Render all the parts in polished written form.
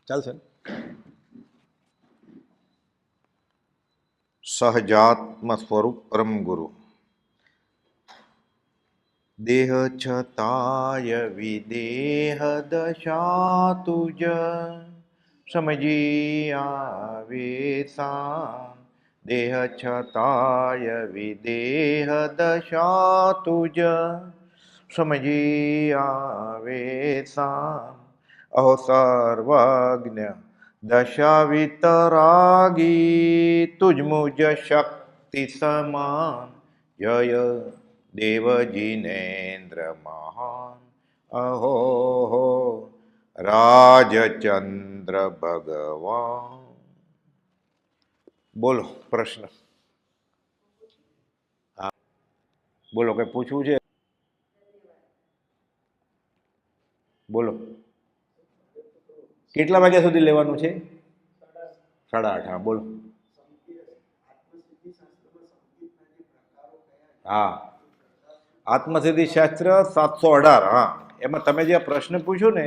ચાલશે. સહજાત્મ સ્વરૂપ પરમ ગુરુ દેહ છતાય વિદેહ દશા તુજ સમજી આવે સા. દેહ છતાય વિદેહ દશા તુજ સમજી આવે સા. અહો સર્વજ્ઞ દશા વિતરાગી તુજ મુજ શક્તિ સમાન. જય દેવ જીનેન્દ્ર મહાન. અહો હો રાજચંદ્ર ભગવાન. બોલો પ્રશ્ન. હા બોલો, કઈ પૂછવું છે? બોલો. કેટલા વાગ્યા સુધી લેવાનું છે? 8:30. હા બોલો. હા, આત્મસિદ્ધિ શાસ્ત્ર 718. હા, એમાં તમે જે પ્રશ્ન પૂછ્યો ને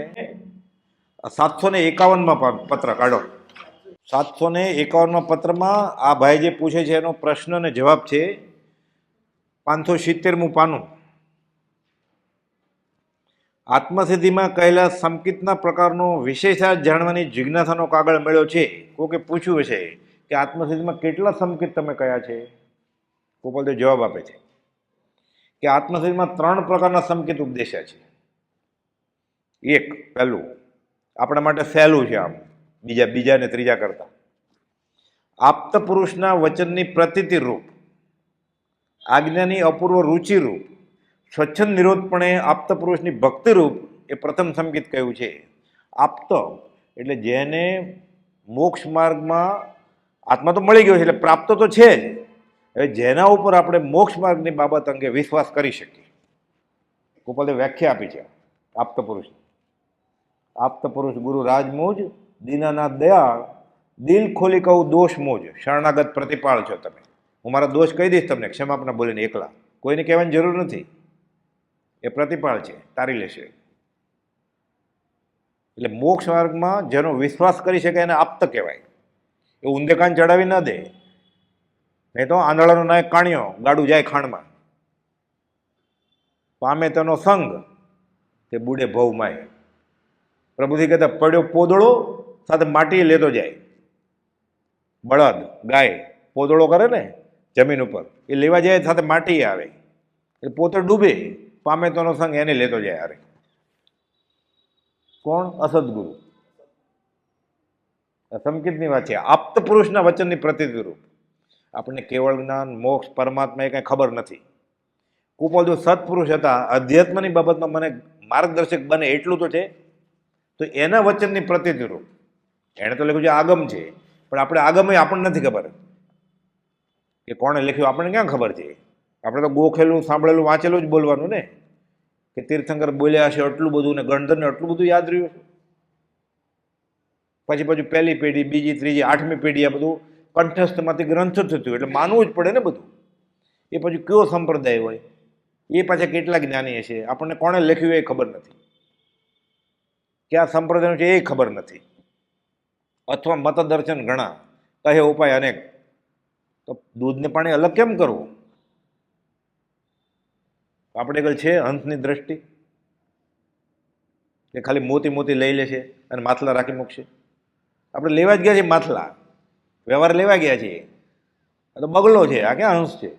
751માં પત્ર કાઢો. 751માં પત્રમાં આ ભાઈ જે પૂછે છે એનો પ્રશ્ન ને જવાબ છે 570મું પાનું. આત્મસિદ્ધિમાં કહેલા સંકિતના પ્રકારનો વિશેષાર્થ જાણવાની જિજ્ઞાસાનો કાગળ મળ્યો છે. કોકે પૂછ્યું હશે કે આત્મસિદ્ધિમાં કેટલા સંકિત તમે કયા છે? ગોપાલ તો જવાબ આપે છે કે આત્મસિદ્ધિમાં 3 પ્રકારના સંકેત ઉપદેશ્યા છે. એક, પહેલું આપણા માટે સહેલું છે, આમ બીજા ને ત્રીજા કરતા. આપ્ત પુરુષના વચનની પ્રતીતિ રૂપ, આજ્ઞાની અપૂર્વ રુચિ રૂપ, સ્વચ્છંદ નિરોધપણે આપ્ત પુરુષની ભક્તિ રૂપ એ પ્રથમ સંકેત કહ્યું છે. આપ્ત એટલે જેને મોક્ષ માર્ગમાં આત્મા તો મળી ગયો છે એટલે પ્રાપ્ત તો છે જ. હવે જેના ઉપર આપણે મોક્ષ માર્ગની બાબત અંગે વિશ્વાસ કરી શકીએ. ગોપાલે વ્યાખ્યા આપી છે આપ્ત પુરુષ. આપ્ત પુરુષ ગુરુ રાજમોજ, દીનાનાથ દયાળ, દિલ ખોલી કહું દોષ મોજ, શરણાગત પ્રતિપાળ છો તમે. હું મારા દોષ કહી દઈશ તમને ક્ષમાપના બોલીને એકલા, કોઈને કહેવાની જરૂર નથી. એ પ્રતિપાળ છે, તારી લેશે. એટલે મોક્ષ માર્ગમાં જેનો વિશ્વાસ કરી શકે એને આપ્ત કહેવાય. એ ઊંધે કાન ચડાવી ના દે. નહીં તો આંધળાનો નાયક કાણ્યો, ગાડું જાય ખાણમાં. પામે તેનો સંગ તે બુડે ભવ માય. પ્રભુજી કહેતા પડ્યો પોદળો સાથે માટી લેતો જાય. બળદ ગાય પોદળો કરે ને જમીન ઉપર, એ લેવા જાય સાથે માટી આવે, એ પોતે ડૂબે. પામે તેનો સંગ એને લેતો જાય. અરે કોણ? અસદગુરુ. સંકિતની વાત છે. આપ્ત પુરુષના વચનની પ્રતિતિ રૂપ. આપણને કેવળ જ્ઞાન, મોક્ષ, પરમાત્મા એ કઈ ખબર નથી. કુપાલ જો સત્પુરુષ હતા, અધ્યાત્મની બાબતમાં મને માર્ગદર્શક બને એટલું તો છે. તો એના વચનની પ્રતિતિ રૂપ. એણે તો લખ્યું છે આગમ છે, પણ આપણે આગમ આપણને નથી ખબર કે કોણે લખ્યું. આપણને ક્યાં ખબર છે? આપણે તો ગોખેલું, સાંભળેલું, વાંચેલું જ બોલવાનું ને, કે તીર્થંકર બોલ્યા હશે એટલું બધું ને ગણધરને એટલું બધું યાદ રહ્યું છે. પછી પહેલી પેઢી, બીજી, ત્રીજી, 8મી પેઢી આ બધું કંઠસ્થમાંથી ગ્રંથ થતું, એટલે માનવું જ પડે ને બધું. એ પછી કયો સંપ્રદાય હોય, એ પાછા કેટલા જ્ઞાની હશે, આપણને કોણે લખ્યું એ ખબર નથી, ક્યાં સંપ્રદાયનું છે એ ખબર નથી. અથવા મતદર્શન ઘણા, કહે ઉપાય અનેક. તો દૂધને પાણી અલગ કેમ કરવું? આપણે કઈ છે હંસની દ્રષ્ટિ કે ખાલી મોતી મોતી લઈ લેશે અને માથલા રાખી મૂકશે? આપણે લેવા જ ગયા છીએ માથલા, વ્યવહાર લેવા ગયા છીએ. આ તો બગલો છે, આ ક્યાં હંસ છે?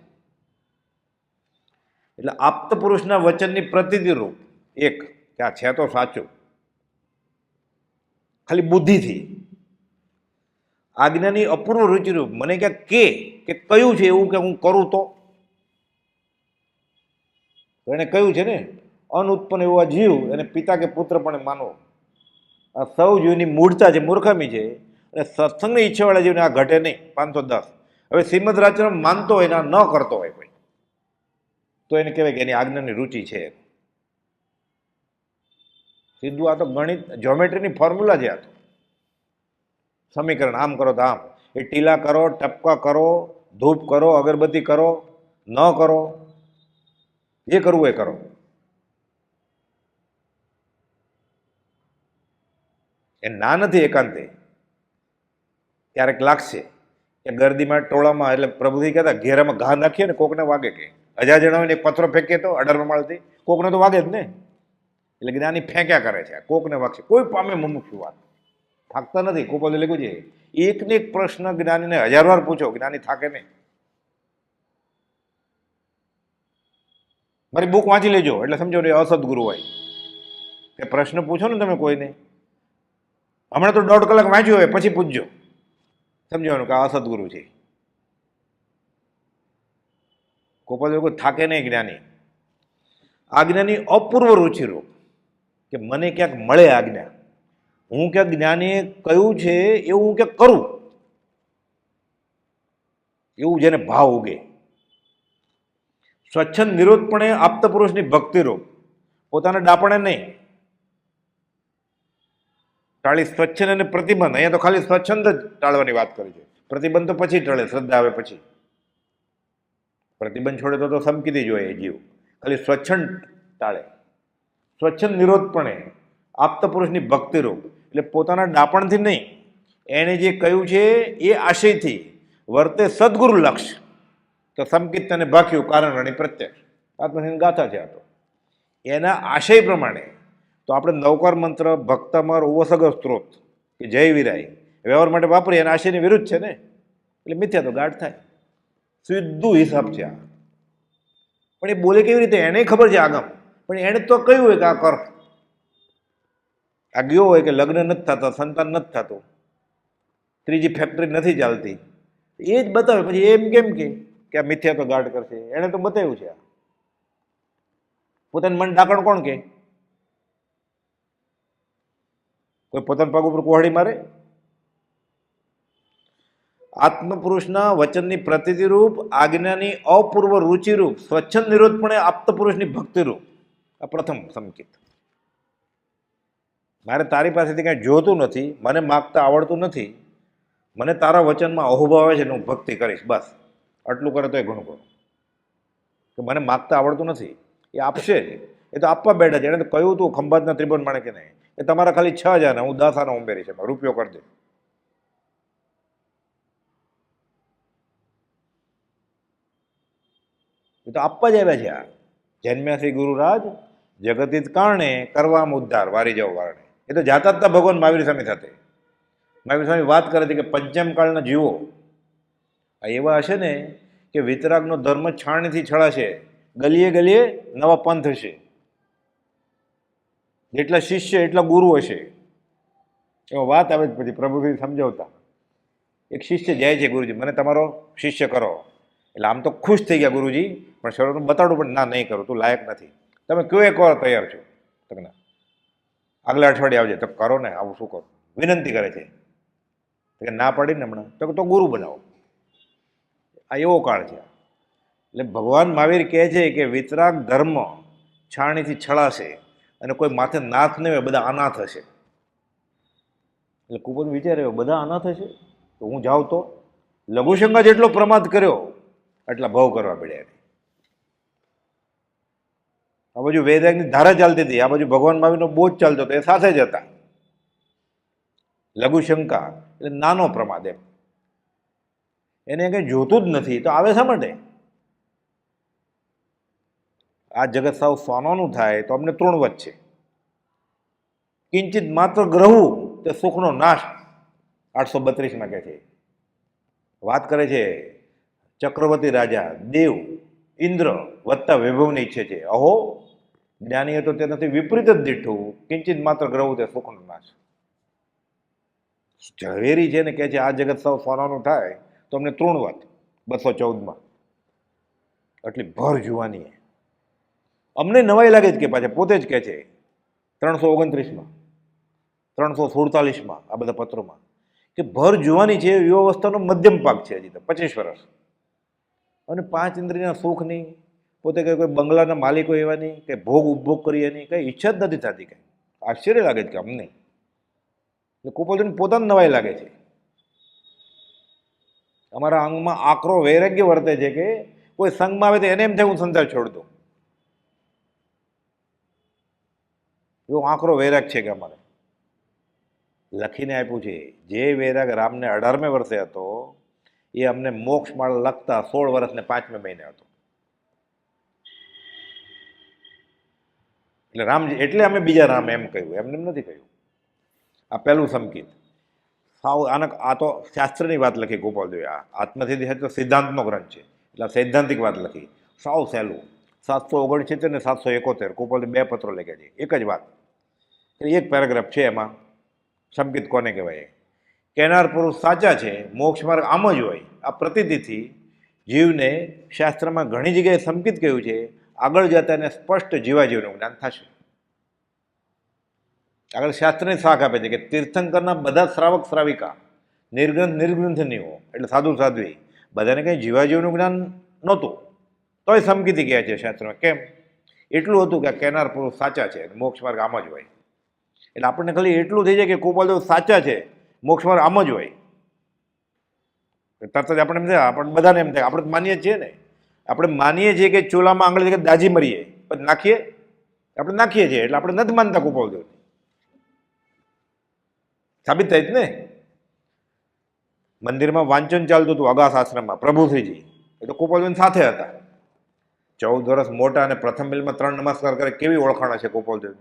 એટલે આપ્ત પુરુષના વચનની પ્રતિતિ રૂપ એક, કે આ છે તો સાચું, ખાલી બુદ્ધિથી. આજ્ઞાની અપૂર્વ રુચિરૂપ, મને ક્યાંક કે કયું છે એવું કે હું કરું તો. એને કહ્યું છે ને, અનુત્પન્ન એવા જીવ એને પિતા કે પુત્ર પણ માનવો. આ સૌ જીવની મૂળતા છે, મૂર્ખામી છે. અને સત્સંગની ઈચ્છાવાળા જીવને આ ઘટે નહીં. 510. હવે શ્રીમદ રાજચરણ માનતો હોય ને ન કરતો હોય કોઈ, તો એને કહેવાય કે એની આજ્ઞાની રુચિ છે. સીધું આ તો ગણિત, જ્યોમેટ્રીની ફોર્મ્યુલા છે. આ તો સમીકરણ, આમ કરો તો આમ. એ ટીલા કરો, ટપકા કરો, ધૂપ કરો, અગરબત્તી કરો, ન કરો, જે કરવું એ કરો. એ ના નથી એકાંતે. ક્યારેક લાગશે કે ગરદીમાં ટોળામાં એટલે પ્રભુજી કહેતા ઘેરામાં ઘા નાખીએ ને કોકને વાગે કે 1000 જણા હોય ને એક પથરો ફેંકે તો 18 માળથી કોકને તો વાગે જ ને. એટલે જ્ઞાની ફેંક્યા કરે છે, કોકને વાગશે, કોઈ પામે મુમુક્ષુ વાત થાકતા નથી. ગોપાલે લખ્યું છે એકને એક પ્રશ્ન જ્ઞાનીને 1000 વાર પૂછો, જ્ઞાની થાકે નહીં. મારી બુક વાંચી લેજો એટલે સમજો ને અસદગુરુ હોય કે પ્રશ્ન પૂછો ને તમે કોઈને, હમણાં તો 1.5 કલાક વાંચ્યું હોય પછી પૂછજો, સમજવાનું કે આ અસદગુરુ છે. ગોપાલ કોઈ થાકે નહીં જ્ઞાની. આ જ્ઞાની અપૂર્વ રુચિરૂપ કે મને ક્યાંક મળે આજ્ઞા, હું ક્યાંક જ્ઞાનીએ કહ્યું છે એવું હું ક્યાંક કરું, એવું જેને ભાવ ઉગે. સ્વચ્છંદ નિરોધપણે આપ્ત પુરુષની ભક્તિરૂપ, પોતાના ડાપણે નહીં. ટાળી સ્વચ્છંદ અને પ્રતિબંધ, અહીંયા તો ખાલી સ્વચ્છંદ જ ટાળવાની વાત કરી છે, પ્રતિબંધ તો પછી ટળે, શ્રદ્ધા આવે પછી. પ્રતિબંધ છોડે તો સમકીતી જોઈએ એ જીવ, ખાલી સ્વચ્છંદ ટાળે. સ્વચ્છંદ નિરોધપણે આપ્ત પુરુષની ભક્તિરૂપ એટલે પોતાના ડાપણથી નહીં, એણે જે કહ્યું છે એ આશયથી વર્તે સદગુરુ લક્ષ્ય. તો સમકિત અને ભાખ્યું કારણ રણી પ્રત્યક્ષ આત્મસિદ્ધ ગાથા છે આ તો. એના આશય પ્રમાણે તો આપણે નવકાર મંત્ર ભક્તમર ઓવસગર સ્ત્રોત કે જય વિરાય વ્યવહાર માટે વાપરીએ, એના આશયની વિરુદ્ધ છે ને, એટલે મિથ્યા તો ગાઢ થાય. સીધું હિસાબ છે આ. પણ એ બોલે કેવી રીતે, એને ખબર છે આગમ, પણ એણે તો કહ્યું હોય કે આ કર. આ ગયો હોય કે લગ્ન નથી થતા, સંતાન નથી થતું, ત્રીજી ફેક્ટરી નથી ચાલતી, એ જ બતાવે. પછી એમ કેમ કે આ મિથ્યા તો ગાઢ કરશે, એણે તો બતાવ્યું છે. આ પોતાનું મન ડાકણ કોણ કે? કોઈ પોતાના પગ ઉપર કુહાડી મારે? આત્મપુરુષના વચનની પ્રતિરૂપ, આજ્ઞાની અપૂર્વ રુચિરૂપ, સ્વચ્છંદ નિરોધપણે આપ્ત પુરુષની ભક્તિરૂપ. આ પ્રથમ સંકેત. મારે તારી પાસેથી કાંઈ જોતું નથી, મને માગતા આવડતું નથી, મને તારા વચનમાં અહોભાવ આવે છે ને હું ભક્તિ કરીશ, બસ આટલું કરે તો એ ઘણું કરું. કે મને માગતા આવડતું નથી, એ આપશે જ, એ તો આપવા બેઠા છે. એને તો કહ્યું તું ખંભાતના ત્રિભુવન માણે કે નહીં, એ તમારા ખાલી 6,000 હું 10 આના ઉમેરી છે, રૂપિયો કરી દે. એ તો આપવા જ આવ્યા છે. આ જન્મ્યા શ્રી ગુરુરાજ જગતિત કારણે કરવામાં ઉદ્ધાર વારી જાવ વારણે. એ તો જાતા હતા ભગવાન મહાવીર સ્વામી સાથે. મહાવીર સ્વામી વાત કરે છે કે પંચમ કાળના જીવો આ એવા હશે ને કે વિતરાગનો ધર્મ છાણીથી છળાશે, ગલીએ ગલીએ નવા પંથ હશે, જેટલા શિષ્ય એટલા ગુરુ હશે. એમાં વાત આવે છે. પછી પ્રભુજી સમજાવતા એક શિષ્ય જાય છે, ગુરુજી મને તમારો શિષ્ય કરો. એટલે આમ તો ખુશ થઈ ગયા ગુરુજી, પણ શરૂઆતમાં બતાડવું પણ ના, નહીં કરું, તું લાયક નથી, તમે કયો એક વાર તૈયાર છો, તમને આગલા અઠવાડિયે આવજે. તો કરો ને, આવું શું કરું, વિનંતી કરે છે. કે ના પાડીને હમણાં તો ગુરુ બનાવો. આ એવો કાળ છે. એટલે ભગવાન મહાવીર કહે છે કે વિતરાગ ધર્મ છાણીથી છળાશે અને કોઈ માથે નાથ નહીં હોય, બધા અનાથ હશે. એટલે કુપન વિચારે બધા અનાથ હશે તો હું જાઉં તો લઘુશંકા જેટલો પ્રમાદ કર્યો એટલા ભાવ કરવા પડ્યા. આ બાજુ વૈરાગની ધારા ચાલતી હતી, આ બાજુ ભગવાન મહાવીરનો બોજ ચાલતો હતો, એ સાથે જ હતા. લઘુશંકા એટલે નાનો પ્રમાદ એમ, એને કંઈ જોતું જ નથી તો આવે શા માટે? આ જગત સાવ સોનાનું થાય તો અમને તૃણવત છે. કિંચિત માત્ર ગ્રહુ તે સુખનો નાશ. 832માં કહે છે, વાત કરે છે ચક્રવર્તી રાજા દેવ ઇન્દ્ર વત્તા વૈભવની ઈચ્છે છે. અહો જ્ઞાનીએ તો તેનાથી વિપરીત જ દીઠું, કિંચિત માત્ર ગ્રહુ તે સુખનો નાશ. ઝવેરી છે ને કહે છે આ જગત સાવ સોનાનું થાય તો અમને તૃણવત 214માં એટલી ભર જુવાની. અમને નવાઈ લાગે છે કે પાછા પોતે જ કહે છે 329માં 347માં આ બધા પત્રોમાં કે ભર જુવાની છે, યુવાવસ્થાનો મધ્યમ પાક છે, હજી તો 25 વર્ષ, અને 5 ઇન્દ્રિયના સુખની, પોતે કંઈ કોઈ બંગલાના માલિકો એવા નહીં, કંઈ ભોગ ઉપભોગ કરીએ નહીં, કંઈ ઈચ્છા જ નથી થતી. કંઈ આશ્ચર્ય લાગે છે કે અમને. એટલે કુપોલજીને પોતાને નવાઈ લાગે છે. અમારા અંગમાં આકરો વૈરાગ્ય વર્તે છે કે કોઈ સંઘમાં આવે તો એને એમ થાય હું સંસાર છોડ દઉં, એવો આકરો વૈરાગ છે કે અમારે. લખીને આપ્યું છે. જે વૈરાગ રામને 18મે વર્ષે હતો એ અમને મોક્ષ માળ લખતા 16 વર્ષ ને 5મે મહિને હતો. એટલે રામ એટલે અમે બીજા રામ એમ કહ્યું, એમને એમ નથી કહ્યું. આ પહેલું સંકેત. સાવ આ તો શાસ્ત્રની વાત લખી ગોપાલદેવે. આ આત્મસિદ્ધિ તો સિદ્ધાંતનો ગ્રંથ છે, એટલે સૈદ્ધાંતિક વાત લખી. સાવ સહેલું. 769 ને 771 ગોપાલદેવ 2 પત્રો લખ્યા છે, એક જ વાત. એક પેરેગ્રાફ છે એમાં. સંકેત કોને કહેવાય? કહેનાર પુરુષ સાચા છે, મોક્ષ માર્ગ આમ જ હોય. આ પ્રતીતિથી જીવને શાસ્ત્રમાં ઘણી જગ્યાએ સંકેત કહ્યું છે. આગળ જતા એને સ્પષ્ટ જીવાજીવનું જ્ઞાન થશે. આગળ શાસ્ત્રની શાખ આપે છે કે તીર્થંકરના બધા શ્રાવક શ્રાવિકા, નિર્ગ્રંથ નિર્ગ્રંથનીઓ એટલે સાધુ સાધ્વી, બધાને કંઈ જીવાજીવનું જ્ઞાન નહોતું, તોય સમકીતી કહે છે શાસ્ત્રમાં. કેમ? એટલું હતું કે કહેનાર પુરુષ સાચા છે, મોક્ષ માર્ગ આમ જ હોય. એટલે આપણને ખાલી એટલું થઈ જાય કે ગોપાલદેવ સાચા છે, મોક્ષ માર્ગ આમ જ હોય. તરત જ આપણે એમ થાય, આપણે બધાને એમ થાય, આપણે માનીએ છીએ ને, આપણે માનીએ છીએ કે ચૂલામાં આંગળી દાજી મરીએ પછી નાખીએ, આપણે નાખીએ છીએ, એટલે આપણે નથી માનતા ગોપાલદેવ. સાબિત થાય જ ને. મંદિરમાં વાંચન ચાલતું હતું અગાસ આશ્રમમાં, પ્રભુશ્રીજી એ તો ગોપાલદેવ સાથે હતા. 14 વર્ષ મોટા અને પ્રથમ બિલમાં 3 નમસ્કાર કરે, કેવી ઓળખાણ છે ગોપાલદેવ.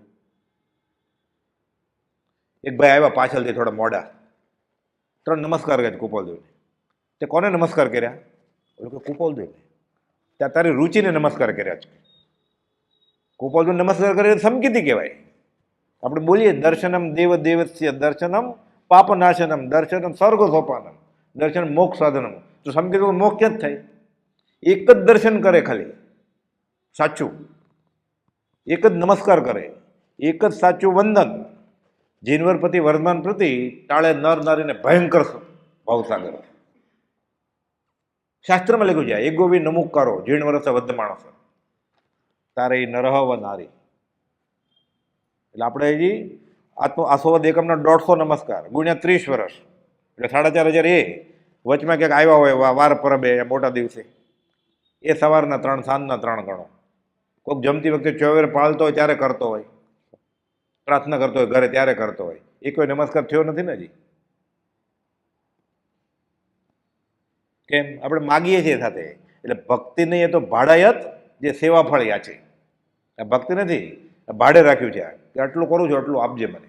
એક ભાઈ આવ્યા પાછળથી થોડા મોડા, 3 નમસ્કાર કરે ગોપાલદેવને. તે કોને નમસ્કાર કર્યા? કે ગોપાલદેવને. ત્યાં તારી રુચિને નમસ્કાર કર્યા છે. ગોપાલદેવ નમસ્કાર કરે સમકીતી કહેવાય. આપણે બોલીએ દર્શનમ દેવ દેવસ્ય દર્શનમ પાપનાશનમ દર્શનમ સ્વર્ગ સોપાનમ દર્શન મોક્ષ સાધનમ. તો સમકીત મોક્ષ ક્યાં જ થાય? એક જ દર્શન કરે ખાલી સાચું, એક જ નમસ્કાર કરે, એક જ સાચું વંદન. જીનવર પ્રતિ વર્ધમાન પ્રતિ ટાળે નર નારીને ભયંકર ભાવસાગર. શાસ્ત્રમાં લખ્યું છે એક ગોવી નમુકારો જીણ વર્ષ વધ માણસ તારે નરહવ નારી. એટલે આપણે હજી આસોવદ એકમના 150 નમસ્કાર ગુણ્યા 30 વર્ષ એટલે 4500. એ વચમાં ક્યાંક આવ્યા હોય વાર પરબે મોટા દિવસે, એ સવારના 3 સાંજના 3 ગણો. કોઈક જમતી વખતે ચોવેર પાળતો હોય ત્યારે કરતો હોય, પ્રાર્થના કરતો હોય ઘરે ત્યારે કરતો હોય. એ કોઈ નમસ્કાર થયો નથી ને હજી. કેમ? આપણે માગીએ છીએ સાથે. એટલે ભક્તિ નહીં, એ તો ભાડાયત જે સેવા ફળ યાચે. આ ભક્તિ નથી, ભાડે રાખ્યું છે કે આટલું કરું છું આટલું આપજે મને.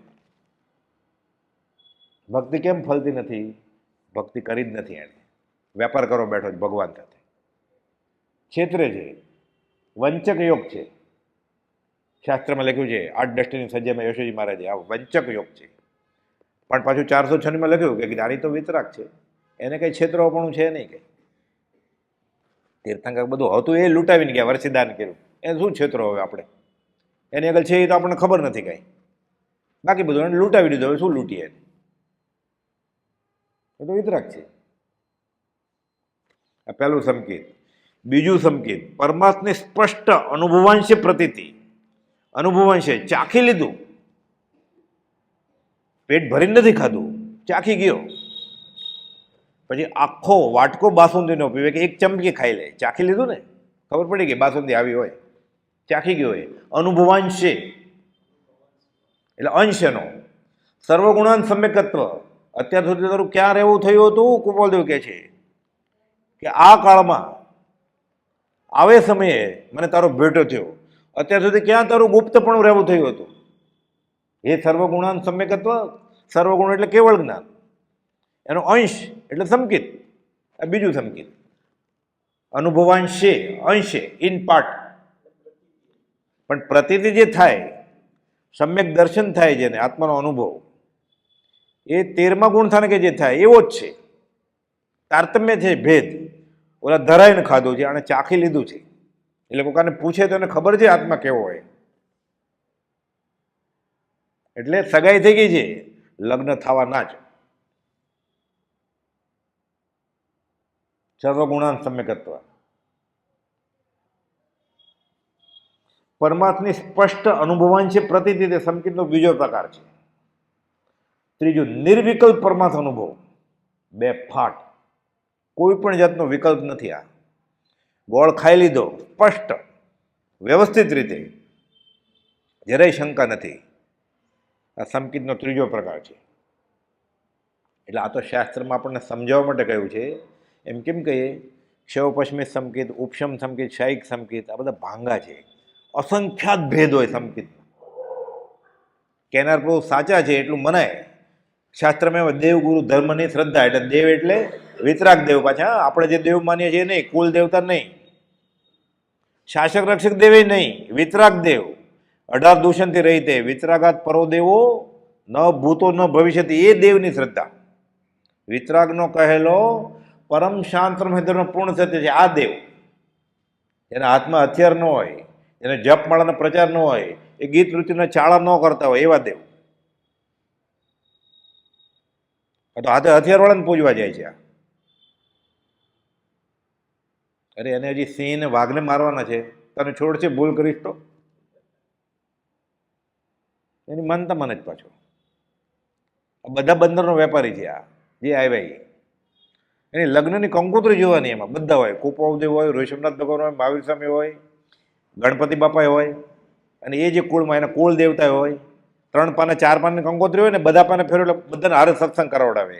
ભક્તિ કેમ ફલતી નથી? ભક્તિ કરી જ નથી એને. વેપાર કરો બેઠો જ ભગવાન સાથે, છેતરે છે, વંચક યોગ છે. શાસ્ત્રમાં લખ્યું છે 8 દષ્ટિની સજ્જામાં યશોજી મહારાજે આ વંચક યોગ છે. પણ પાછું 406 લખ્યું કે જ્ઞાની તો વિતરાક છે, એને કંઈ છેતરવાપણું છે નહીં. કંઈ તીર્થંકર બધું હતું એ લૂંટાવીને ગયા, વર્ષીદાન કર્યું, એને શું છેતરો હવે આપણે? એની આગળ છે એ તો આપણને ખબર નથી કાંઈ. બાકી બધું એને લૂંટાવી દીધું, હવે શું લૂંટીએ? એ તો વિતરાક છે. આ પહેલું સંકેત. બીજું સંકેત પરમાત્માની સ્પષ્ટ અનુભવાંશે પ્રતીતિ. અનુભવાંશે ચાખી લીધું, પેટ ભરીને નથી ખાધું, ચાખી ગયો. પછી આખો વાટકો બાસુંદીનો પીવે કે એક ચમચી ખાઈ લે, ચાખી લીધું ને, ખબર પડી ગઈ બાસુંદી આવી હોય, ચાખી ગયો હોય. અનુભવાંશે એટલે અંશ એનો. સર્વગુણાન સમ્યકત્વ. અત્યાર સુધી તારું ક્યાં રહેવું થયું હતું? ગોપાલદેવ કહે છે કે આ કાળમાં આવે સમયે મને તારો ભેટો થયો. અત્યાર સુધી ક્યાં તારું ગુપ્તપણું રહેવું થયું હતું? એ સર્વગુણાન સમ્યકત્વ. સર્વગુણ એટલે કેવળ જ્ઞાન, એનો અંશ એટલે સંકેત. આ બીજું સંકેત. અનુભવાંશે અંશે ઇન પાર્ટ. પણ પ્રતીતિ જે થાય, સમ્યક દર્શન થાય, જેને આત્માનો અનુભવ, એ 13મા ગુણસ્થાને કે જે થાય એવો જ છે. તારતમ્ય છે, ભેદ. ઓલા ધરાઈને ખાધું છે, આને ચાખી લીધું છે. એટલે કોકાને પૂછે તો એને ખબર છે આત્મા કેવો હોય. એટલે સગાઈ થઈ ગઈ છે, લગ્ન થવાના જ. સર્વગુણાન સમ્યકત્વ. પરમાત્માની સ્પષ્ટ અનુભવાંશે પ્રતીતિ તે સંકેતનો બીજો પ્રકાર છે. ત્રીજું નિર્વિકલ્પ પરમાર્થ અનુભવ. 2 ફાટ, કોઈ પણ જાતનો વિકલ્પ નથી. આ ગોળ ખાઈ લીધો સ્પષ્ટ વ્યવસ્થિત રીતે, જરાય શંકા નથી. આ સંકેતનો ત્રીજો પ્રકાર છે. એટલે આ તો શાસ્ત્રમાં આપણને સમજાવવા માટે કહ્યું છે. એમ કેમ કહીએ, ક્ષવ પશ્ચિમી સંકેત, ઉપશમ સંકેત, શાયિક સંકેત, આ બધા ભાંગા છે. અસંખ્યાત ભેદ હોય સંકેત. કેનાર બહુ સાચા છે એટલું મનાય. શાસ્ત્રમાં દેવ ગુરુ ધર્મની શ્રદ્ધા, એટલે દેવ એટલે વિતરાગ દેવ. પાછા આપણે જે દેવ માનીએ છીએ નહીં, કુલ દેવતા નહીં, શાસક રક્ષક દેવે નહીં, વિતરાગ દેવ. 18 દૂષણથી રહી તે વિતરાગાત પરો દેવો ન ભૂતો ન ભવિષ્યથી, એ દેવની શ્રદ્ધા. વિતરાગનો કહેલો પરમ શાંત પૂર્ણ સત્ય છે આ દેવ. એના હાથમાં હથિયાર ન હોય, એને જપ માળાનો પ્રચાર ન હોય, એ ગીત નૃત્યના ચાળા ન કરતા હોય, એવા દેવ. તો હાથે હથિયારવાળાને પૂજવા જાય છે. અરે એને હજી સિંહ ને વાઘને મારવાના છે, તને છોડશે ભૂલ કરીશ તો? એની માનતા મને જ પાછો. બધા બંદરનો વેપારી છે આ જે આવ્યા. એની લગ્નની કંકોત્રી જોવાની, એમાં બધા હોય. કુપાવદેવ હોય, ઋષભનાથ ભગવાન હોય, મહાવીર સ્વામી હોય, ગણપતિ બાપા હોય, અને એ જે કુળમાં એના કુળ દેવતા હોય. 3 પાને 4 પાનની કંકોત્રી હોય ને, બધા પાને ફેરવે એટલે બધાને હારે સત્સંગ કરાવડાવે.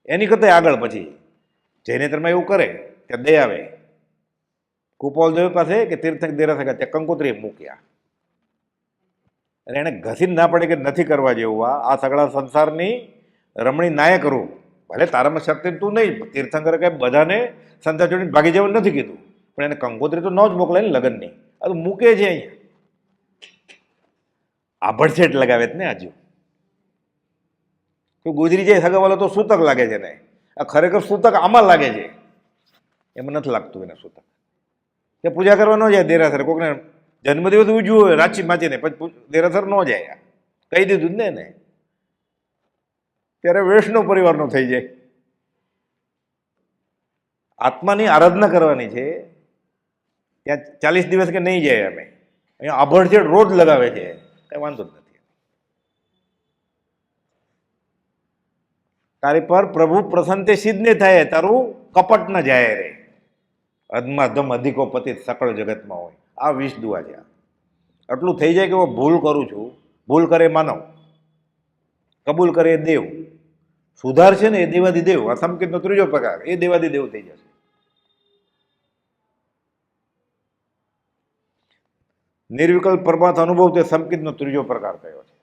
એની કરતા આગળ પછી જૈનેતરમાં એવું કરે કે દે આવે કુપાવદેવ પાસે કે તીર્થંક દેરાસર ત્યાં કંકોત્રી મૂક્યા, અને એને ઘસીને ના પડે કે નથી કરવા જેવું. આ સગળા સંસારની રમણી નાય કરવું. ભલે તારામાં શક્તિ તું નહીં, તીર્થંકરે કઈ બધાને સંસાર છોડીને ભાગી જવાનું નથી કીધું, પણ એને કંકોત્રી તો ન જ મોકલાય ને લગ્નની. આ તો મૂકે છે અહીંયા. આભડછેટ લગાવે જ ને આજુ. તો ગુજરી જાય સગાવાલો તો સૂતક લાગે છે ને. આ ખરેખર સૂતક આમાં લાગે છે, એમાં નથી લાગતું એને સૂતક. કે પૂજા કરવા ન જાય દેરાસર. કોકને જન્મદિવસ ઉજવું હોય રાચી માચીને, પછી દેરાસર ન જાય. કહી દીધું ને એને. ત્યારે વૈષ્ણવ પરિવારનો થઈ જાય. આત્માની આરાધના કરવાની છે. ત્યાં 40 દિવસ કે નહીં જાય. અમે અહીંયા આભડછેટ રોજ લગાવે છે, કઈ વાંધો જ નથી. તારી પર પ્રભુ પ્રસન્ન તે સિદ્ધ ને થાય, તારું કપટ ન જાય રે. અધમાધમ અધિકો પતિત સકળ જગતમાં હોય. આ 20 દુઆ છે. આટલું થઈ જાય કે હું ભૂલ કરું છું. ભૂલ કરે માનવ, કબૂલ કરે એ દેવ, સુધાર છે ને એ દેવાદિદેવ. આ સંકેતનો 3જો પ્રકાર, એ દેવાદિદેવ થઈ જશે. નિર્વિકલ્પ પરમાર્થ અનુભવ તે સંકેતનો 3જો પ્રકાર કયો છે.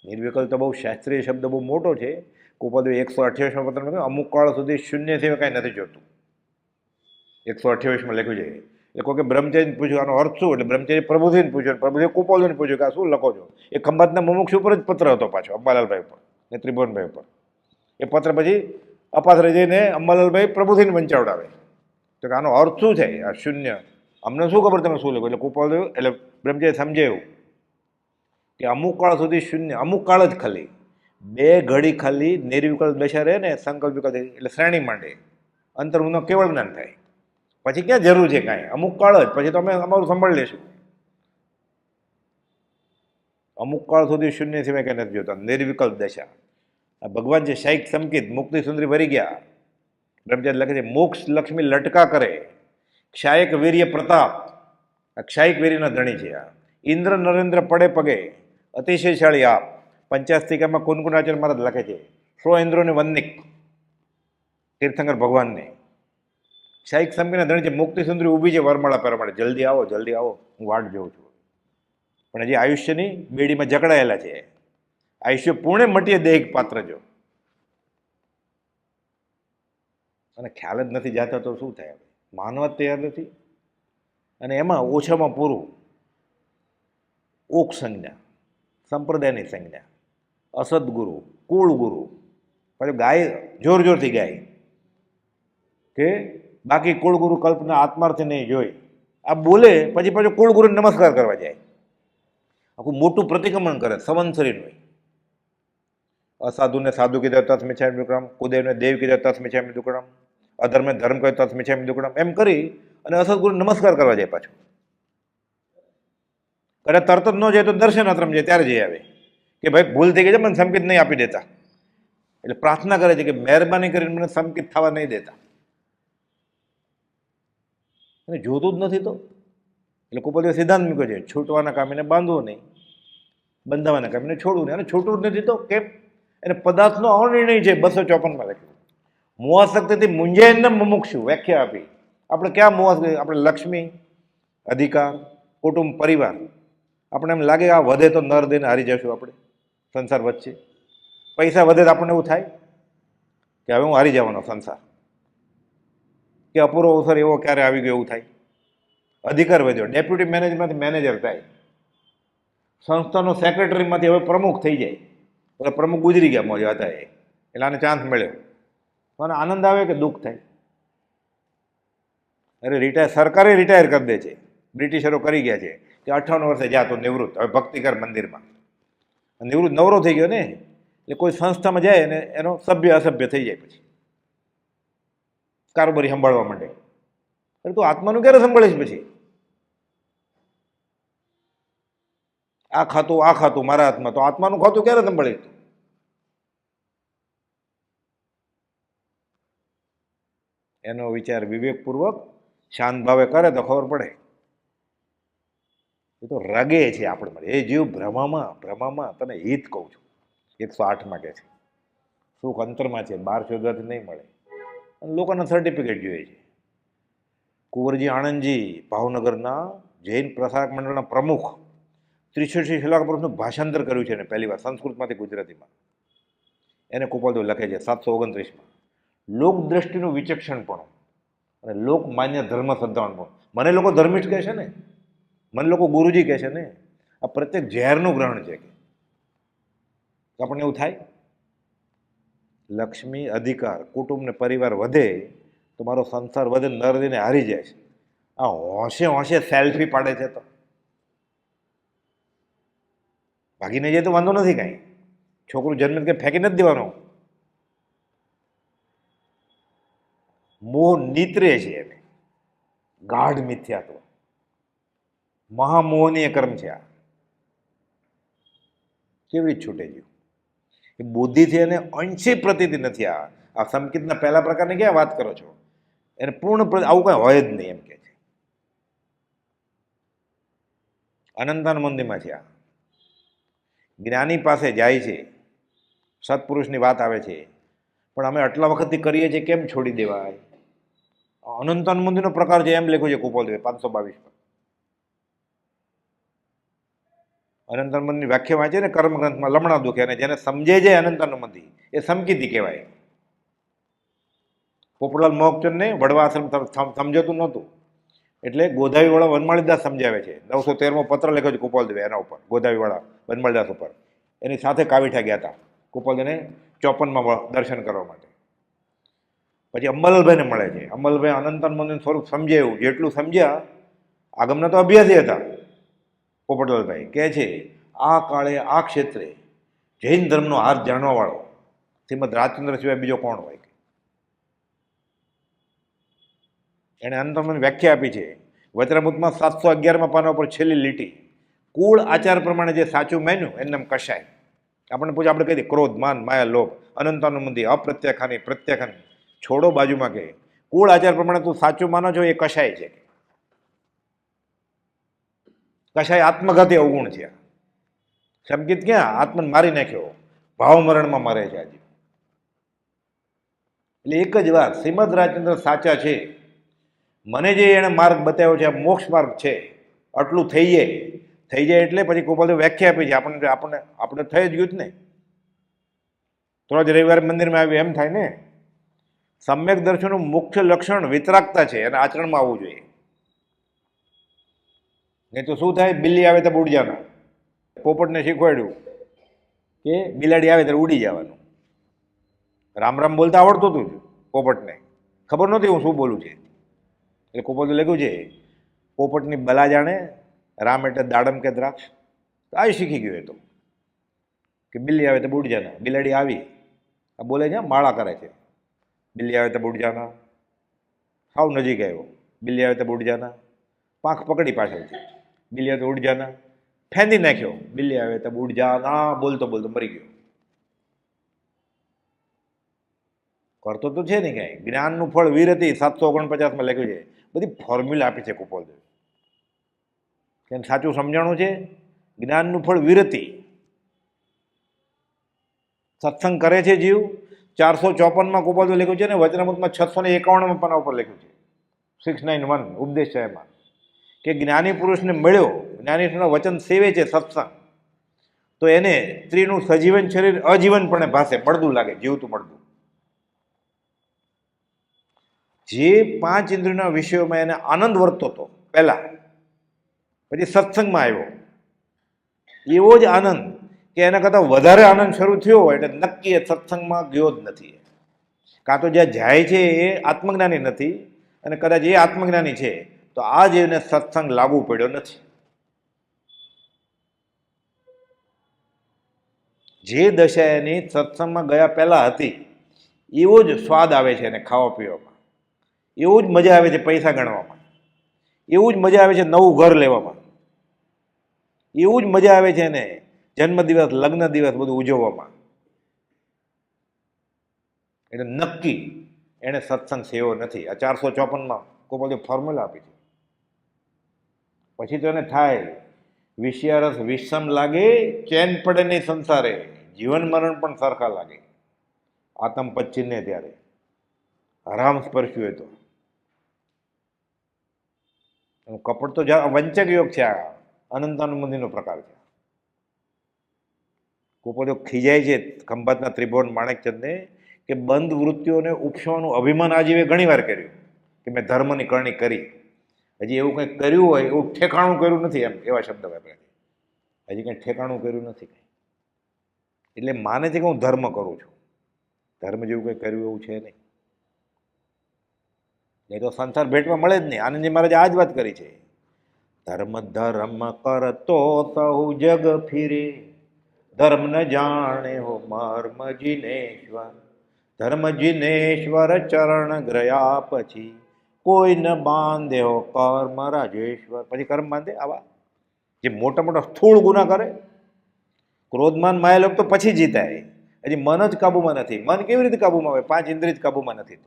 નિર્વિકલ્પ તો બહુ શાસ્ત્રીય શબ્દ, બહુ મોટો છે. કુપાદેવ 128માં પત્રમાં અમુક કાળ સુધી શૂન્ય સિવાય કાંઈ નથી જોતું. 128માં લખ્યું છે. એટલે કોઈ કે બ્રહ્મચારીને પૂછ્યું આનો અર્થ શું, એટલે બ્રહ્મચારી પ્રભુજીને પૂછ્યું, પ્રભુજીએ કુપાદેવને પૂછ્યું કે આ શું લખો છો. એ ખંભાતના મુમુક્ષુ ઉપર જ પત્ર હતો પાછો, અંબાલાલભાઈ ઉપર ને ત્રિભુવનભાઈ ઉપર. એ પત્ર પછી અપાસરે જઈને અંબાલાલભાઈ પ્રભુજીને વંચાવડાવે તો કે આનો અર્થ શું છે આ શૂન્ય, અમને શું ખબર તમે શું લખો. એટલે કુપાદેવ એટલે બ્રહ્મચારી સમજાયું કે અમુક કાળ સુધી શૂન્ય, અમુક કાળ જ ખાલી 2 ઘડી ખાલી નિર્વિકલ્પ દશા રહે ને, સંકલ્પ વિકલ્પ એટલે શ્રેણી માંડે, અંતર્મુખનો કેવળ જ્ઞાન થાય. પછી ક્યાં જરૂર છે કાંઈ, અમુક કાળ જ. પછી તો અમે અમારું સંભાળી લેશું. અમુક કાળ સુધી શૂન્ય સિવાય કંઈ નથી જોતા. નિર્વિકલ્પ દશા. આ ભગવાન છે શાયિક સંકેત, મુક્તિ સુંદરી ભરી ગયા. બ્રહ્મચારી લખે છે મોક્ષ લક્ષ્મી લટકા કરે, ક્ષાયક વીર્ય પ્રતાપ. આ ક્ષાયિક વીર્યના ધણી છે. આ ઇન્દ્ર નરેન્દ્ર પડે પગે, અતિશયશાળી આપ. પંચાસ્તિકામાં કુનકુનાચાર્ય મહારાજ લખે છે 100 ઇન્દ્રોને વંદનિક તીર્થંકર ભગવાનને. શાયિક સંકેતના ધણી છે. મુક્તિ સુંદરી ઊભી છે વરમાળા પરમાળે, જલ્દી આવો જલ્દી આવો, હું વાટ જોઉં છું. પણ હજી આયુષ્યની બેડીમાં જકડાયેલા છે. આયુષ્ય પૂર્ણે મટીએ દેહ પાત્ર જો. અને ખ્યાલ જ નથી જાતા તો શું થાય? માનવા તૈયાર નથી. અને એમાં ઓછામાં પૂરું ઓક સંજ્ઞા, સંપ્રદાયની સંજ્ઞા, અસદગુરુ, કુળ ગુરુ. પછી ગાય જોર જોરથી ગાય કે બાકી કુળગુરુ કલ્પના આત્માર્થી નહીં જોઈ. આ બોલે પછી પાછું કુળગુરુને નમસ્કાર કરવા જાય. આખું મોટું પ્રતિક્રમણ કરે સંવત્સરીનું. અસાધુને સાધુ કીધો તસ્મિચ્છામિ દુક્કડમ, કુદેવને દેવ કીધો તસ્મિચ્છામિ દુક્કડમ, અધર્મને ધર્મ કહ્યો તસ્મિચ્છામિ દુક્કડમ. એમ કરી અને અસદગુરુને નમસ્કાર કરવા જાય. પાછું કદાચ તરત જ ન જાય તો દર્શનાશ્રમ જાય ત્યારે જઈ આવે કે ભાઈ ભૂલ થઈ ગઈ છે, મને સંકેત નહીં આપી દેતા. એટલે પ્રાર્થના કરે છે કે મહેરબાની કરીને મને સંકેત થવા નહીં દેતા. અને જોતું જ નથી તો. એટલે કુપાદેવ સિદ્ધાંત મૂક્યો છે છૂટવાના કામીને બાંધવો નહીં. બંધાવાના કામ એને છોડવું નહીં, અને છૂટવું જ નથી તો કેમ? એને પદાર્થનો અનિર્ણય છે 254માં લખ્યું. મોહાશક્તિથી મુંજાઈને મુમુક્ષુ વ્યાખ્યા આપી. આપણે ક્યાં મોહાશક્તિ? આપણે લક્ષ્મી, અધિકાર, કુટુંબ, પરિવાર. આપણે એમ લાગે આ વધે તો નર દઈને હારી જશું આપણે સંસાર વચ્ચે. પૈસા વધે તો આપણને એવું થાય કે હવે હું હારી જવાનો સંસાર, કે અપૂર્વ અવસર એવો ક્યારે આવી ગયો એવું થાય. અધિકાર વધ્યો, ડેપ્યુટી મેનેજરમાંથી મેનેજર થાય, સંસ્થાનો સેક્રેટરીમાંથી હવે પ્રમુખ થઈ જાય. એટલે પ્રમુખ ગુજરી ગયા મોજ હતા એટલે આને ચાન્સ મળ્યો. મને આનંદ આવે કે દુઃખ થાય? અરે રિટાયર, સરકારે રિટાયર કરી દે છે, બ્રિટિશરો કરી ગયા છે કે 58 વર્ષે જા તો નિવૃત્ત, હવે ભક્તિ કર મંદિરમાં. નિવૃત્ત નવરો થઈ ગયો ને, એટલે કોઈ સંસ્થામાં જાય ને એનો સભ્ય અસભ્ય થઈ જાય, પછી કારોબારી સંભાળવા માંડે. અરે તું આત્માનું ક્યારે સંભાળીશ? પછી આ ખાતું મારા હાથમાં, તો આત્માનું ખાતું ક્યારે સંભાળીશ? એનો વિચાર વિવેકપૂર્વક શાંત ભાવે કરે તો ખબર પડે. એ તો રગે છે આપણે મળે. એ જીવ ભ્રમામાં તને હિત કહું છું. 108માં કહે છે સુખ અંતરમાં છે, બહાર શોધવાથી નહીં મળે. અને લોકોના સર્ટિફિકેટ જોઈએ છે. કુંવરજી આણંદજી ભાવનગરના જૈન પ્રસારક મંડળના પ્રમુખ 63 શ્લોક પુરુષનું ભાષાંતર કર્યું છે એને પહેલી વાર સંસ્કૃતમાંથી ગુજરાતીમાં. એને કુપાલદેવ લખે છે 729માં. લોકદ્રષ્ટિનું વિચક્ષણપણું અને લોકમાન્ય ધર્મ શ્રદ્ધાવાનપણું. મને લોકો ધર્મિષ્ઠ કહે છે ને, મને લોકો ગુરુજી કહે છે ને, આ પ્રત્યેક ઝેરનું ગ્રહણ છે. કે આપણને એવું થાય લક્ષ્મી, અધિકાર, કુટુંબ ને પરિવાર વધે તો મારો સંસાર વધે, નર દઈને હારી જાય છે. આ હોંશે સેલ્ફી પાડે છે તો ભાગીને જાય તો વાંધો નથી કાંઈ. છોકરું જન્મે કે ફેંકી નથી દેવાનો. મોહ નીતરે છે એને, ગાઢ મિથ્યાત્વ, મહામોહનીય કર્મ છે આ. કેવી રીતે છૂટે ગયું? એ બુદ્ધિથી એને અંશી પ્રતીતિ નથી. આ સંકિતના પહેલા પ્રકારની ક્યાં વાત કરો છો? એને પૂર્ણ આવું કઈ હોય જ નહીં એમ કે છે. અનંતાન મંદિરમાં છે આ. જ્ઞાની પાસે જાય છે, સત્પુરુષની વાત આવે છે, પણ અમે આટલા વખતથી કરીએ છીએ, કેમ છોડી દેવાય? અનંતાન મંદિરનો પ્રકાર છે એમ લખ્યું છે કુપાલદેવે 522માં. અનંતાન મંદિરની વ્યાખ્યા વાંચે ને કર્મગ્રંથમાં લમણા દુખે, અને જેને સમજે છે અનંતાન મંદિર એ સમકીતી કહેવાય. પોપટલાલ મોહકચંદને વડવા આશ્રમ સમજાતું નહોતું, એટલે ગોધાવીવાળા વનમાળીદાસ સમજાવે છે. 913મો પત્ર લખ્યો છે કુપાલદેવે એના ઉપર, ગોધાવીવાળા વનમાળીદાસ ઉપર. એની સાથે કાવીઠા ગયા હતા કુપાલદેવને 54માં દર્શન કરવા માટે. પછી અંબાલાલભાઈને મળે છે. અંબાલાલભાઈ અનંતાન મંદિરનું સ્વરૂપ સમજાયું, જેટલું સમજ્યા. આગમના તો અભ્યાસી હતા. પોપટલાલભાઈ કહે છે આ કાળે આ ક્ષેત્રે જૈન ધર્મનો હાથ જાણવાવાળો શ્રીમદ રાજચંદ્ર સિવાય બીજો કોણ હોય? એણે અનંતાનંદની વ્યાખ્યા આપી છે વચનામૃતમાં 711માં પાના ઉપર છેલ્લી લીટી. કુળ આચાર પ્રમાણે જે સાચું માન્યું એનું નામ કશાય. આપણને પૂછે, આપણે કહી દઈએ ક્રોધ, માન, માયા, લોભ. અનંતાનુમંદી અપ્રત્યાખાની પ્રત્યાખાની છોડો બાજુમાં કહે. કુળ આચાર પ્રમાણે તું સાચું માનો છો એ કશાય છે. કશાય આત્મઘાતી અવગુણ છે. સંકિત ક્યાં? આત્માને મારી નાખ્યો, ભાવ મરણમાં મરે છે આજે. એટલે એક જ વાત, શ્રીમદ રાજચંદ્ર સાચા છે. મને જે એણે માર્ગ બતાવ્યો છે, આ મોક્ષ માર્ગ છે, આટલું થઈ જાય એટલે પછી કુપાલદેવ વ્યાખ્યા આપી છે. આપણે થઈ જ ગયું જ ને. તો જ રવિવારે મંદિરમાં આવ્યું એમ થાય ને. સમ્યક દર્શનનું મુખ્ય લક્ષણ વિતરાગતા છે, અને આચરણમાં આવવું જોઈએ. નહીં તો શું થાય? બિલ્લી આવે તો ઉડી જવાના. પોપટને શીખવાડ્યું કે બિલાડી આવે ત્યારે ઉડી જવાનું. રામ રામ બોલતા આવડતું હતું પોપટને, ખબર નહોતી હું શું બોલું છે. એટલે કુપાલદેવે લખ્યું છે પોપટની બલા જાણે, રામ એટલે દાડમ કે દ્રાક્ષ. આ શીખી ગયો એ તો, કે બિલ્લી આવે તો ઉડી જવાના. બિલાડી આવી, આ બોલે છે, માળા કરે છે. બિલ્લી આવે તો ઉડી જવાના. સાવ નજીક આવ્યો, બિલ્લી આવે તો ઉડી જવાના. પાંખ પકડી પાછળથી, બિલ્લી આવે તો ઉડી જવાના. ફેંદી નાખ્યો, બિલ્લી આવે તો ઉડી જવાના. બોલતો મરી ગયો. કરતો તો છે ને કાંઈ. જ્ઞાનનું ફળ વીરતી 749માં લખ્યું છે. બધી ફોર્મ્યુલા આપી છે કુપાલદેવ. કે સાચું સમજાણું છે. જ્ઞાનનું ફળ વીરતી, સત્સંગ કરે છે જીવ. 454માં કૃપાલુ લખ્યું છે ને વચનામૃતમાં 651માં પાના ઉપર લખ્યું છે, 691 ઉપદેશ છે એમાં, કે જ્ઞાની પુરુષને મળ્યો, જ્ઞાની પુરુષના વચન સેવે છે સત્સંગ, તો એને સ્ત્રીનું સજીવન શરીર અજીવનપણે ભાસે, મળદું લાગે, જીવતું મળદું. જે 5 ઇન્દ્રિયોના વિષયોમાં એને આનંદ વર્તતો હતો પહેલા, પછી સત્સંગમાં આવ્યો, એવો જ આનંદ કે એના કરતાં વધારે આનંદ શરૂ થયો હોય એટલે નક્કી એ સત્સંગમાં ગયો જ નથી. કાં તો જ્યાં જાય છે એ આત્મજ્ઞાની નથી, અને કદાચ એ આત્મજ્ઞાની છે તો આ જ એને સત્સંગ લાગુ પડ્યો નથી. જે દશા એની સત્સંગમાં ગયા પહેલા હતી એવો જ સ્વાદ આવે છે એને ખાવા પીવામાં, એવું જ મજા આવે છે પૈસા ગણવામાં, એવું જ મજા આવે છે નવું ઘર લેવામાં, એવું જ મજા આવે છે એને જન્મદિવસ લગ્ન દિવસ બધું ઉજવવામાં. એટલે નક્કી એણે સત્સંગ સેવો નથી. આ 454માં કોઈ બધું ફોર્મ્યુલા આપી છે. પછી તો એને થાય વિષયારસ વિષમ લાગે, ચેન પડે નહીં સંસારે, જીવન મરણ પણ સરખા લાગે. આતમ પચ્ચીને ત્યારે હરામ સ્પર્શ્યું એ તો કપટ તો વંચક યોગ છે. આ અનંતાનુમંદિરનો પ્રકાર છે. કોપો ખીજાય છે ખંભાતના ત્રિભુવન માણેકચંદને કે બંધ વૃત્તિઓને ઉપસવાનું અભિમાન આજીવે ઘણી વાર કર્યું કે મેં ધર્મની કરણી કરી. હજી એવું કંઈક કર્યું હોય એવું ઠેકાણું કર્યું નથી, એમ એવા શબ્દ વાપર્યા. હજી કંઈ ઠેકાણું કર્યું નથી કંઈ. એટલે માને છે કે હું ધર્મ કરું છું, ધર્મ જેવું કંઈ કર્યું એવું છે નહીં. એ તો સંસાર ભેટમાં મળે જ નહીં. આનંદજી મહારાજે આ જ વાત કરી છે, ધર્મ ધર્મ કરતો સહુ જગ ફિરે, ધર્મ ન જાણે હો મર્મ જીનેશ્વર, ધર્મ જીનેશ્વર ચરણ ગ્રયા પછી કોઈ ન બાંધે હો કર્મ રાજેશ્વર. પછી કર્મ બાંધે આવા જે મોટા મોટા સ્થૂળ ગુના કરે, ક્રોધમાન માયા લોક તો પછી જીતાય. હજી મન જ કાબુમાં નથી. મન કેવી રીતે કાબુમાં આવે? 5 ઇન્દ્રિય જ કાબુમાં નથી.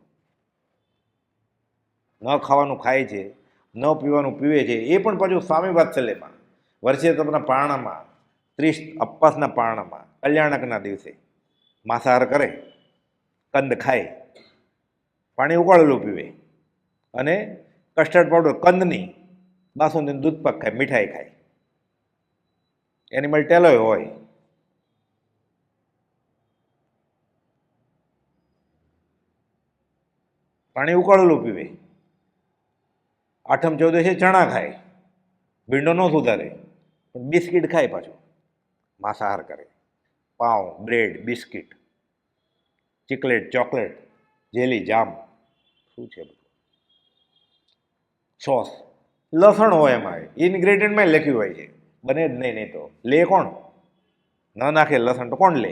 ન ખાવાનું ખાય છે, ન પીવાનું પીવે છે, એ પણ પાછું સ્વામી વાત્સલ્યમાં, વર્ષે તમારા પારણામાં, 30 અપવાસના પારણામાં, કલ્યાણકના દિવસે માંસાહાર કરે, કંદ ખાય, પાણી ઉકાળેલું પીવે, અને કસ્ટર્ડ પાવડર કંદની બાસુંદી દૂધ પાક ખાય, મીઠાઈ ખાય, એનિમલ ટેલોય હોય. પાણી ઉકાળેલું પીવે, આઠમ ચૌદસે ચણા ખાય, ભીંડો ન સુધારે, પણ બિસ્કિટ ખાય, પાછું માંસાહાર કરે, પાઉં, બ્રેડ, બિસ્કિટ, ચીકલેટ, ચોકલેટ, જેલી, જામ, શું છે બધું, સોસ, લસણ હોય એમાં, ઇન્ગ્રેડિયન્ટમાં લખ્યું હોય છે. બને જ નહીં. નહીં તો લે કોણ? ન નાખે લસણ તો કોણ લે?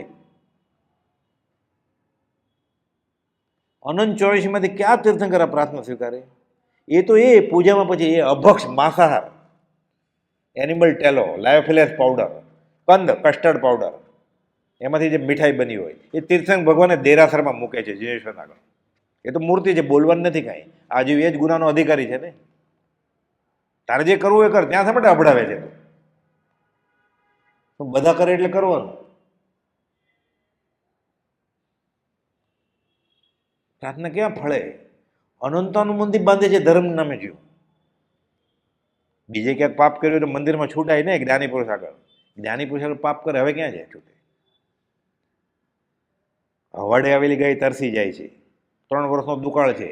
અનંત 84માંથી ક્યાં તીર્થંકર પ્રાર્થના સ્વીકારે? એ તો એ પૂજામાં પછી એ અભક્ષ માંસાહાર, એનિમલ ટેલો, લાયોફિલેસ પાવડર, કંદ, કસ્ટર્ડ પાવડર, એમાંથી જે મીઠાઈ બની હોય એ તીર્થંકર ભગવાને દેરાસરમાં મૂકે છે જીનેશ્વર આગળ. એ તો મૂર્તિ છે, બોલવાનું નથી કાંઈ. આજે એ જ ગુનાનો અધિકારી છે ને. તારે જે કરવું એ કર, ત્યાં શા માટે અભડાવે છે? તો બધા કરે એટલે કરવાનું. પ્રાર્થના ક્યાં ફળે? અનંતાનું મંદિર બાંધે છે ધર્મ નામે જીવ. બીજે ક્યાંક પાપ કર્યું તો મંદિરમાં છૂટાય ને જ્ઞાની પુરુષ આગળ. જ્ઞાની પુરુષ આગળ પાપ કરે, હવે ક્યાં જાય છૂટે? હવાડે આવેલી ગાય તરસી જાય છે, 3 વર્ષનો દુકાળ છે,